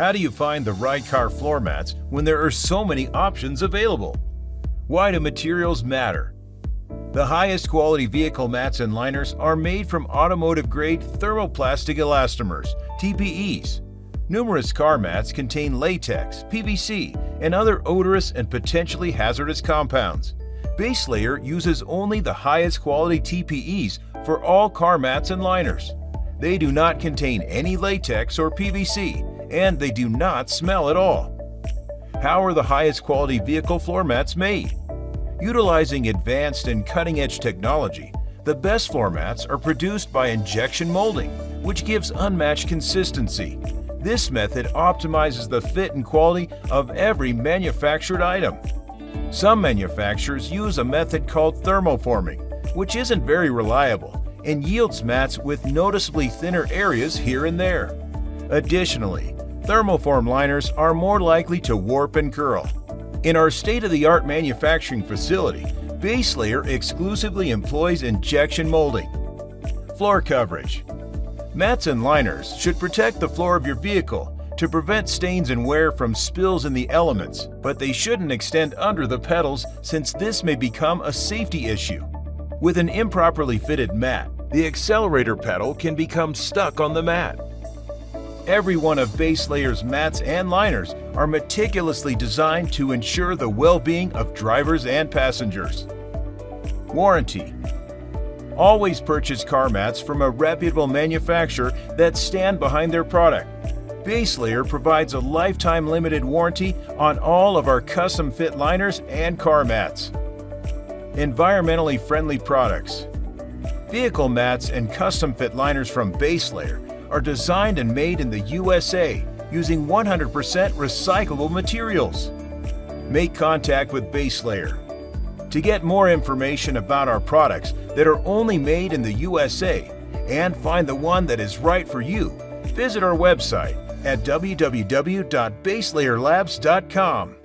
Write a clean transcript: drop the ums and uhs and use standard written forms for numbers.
How do you find the right car floor mats when there are so many options available? Why do materials matter? The highest quality vehicle mats and liners are made from automotive-grade thermoplastic elastomers, TPEs. Numerous car mats contain latex, PVC, and other odorous and potentially hazardous compounds. BaseLayer uses only the highest quality TPEs for all car mats and liners. They do not contain any latex or PVC, and they do not smell at all. How are the highest quality vehicle floor mats made? Utilizing advanced and cutting-edge technology, the best floor mats are produced by injection molding, which gives unmatched consistency. This method optimizes the fit and quality of every manufactured item. Some manufacturers use a method called thermoforming, which isn't very reliable and yields mats with noticeably thinner areas here and there. Additionally, thermoform liners are more likely to warp and curl. In our state-of-the-art manufacturing facility, BaseLayer exclusively employs injection molding. Floor coverage. Mats and liners should protect the floor of your vehicle to prevent stains and wear from spills in the elements, but they shouldn't extend under the pedals since this may become a safety issue. With an improperly fitted mat, the accelerator pedal can become stuck on the mat. Every one of BaseLayer's mats and liners are meticulously designed to ensure the well-being of drivers and passengers. Warranty. Always purchase car mats from a reputable manufacturer that stand behind their product. BaseLayer provides a lifetime limited warranty on all of our custom-fit liners and car mats. Environmentally friendly products. Vehicle mats and custom-fit liners from BaseLayer are designed and made in the USA using 100% recyclable materials. Make contact with BaseLayer. To get more information about our products that are only made in the USA and find the one that is right for you, visit our website at www.baselayerlabs.com.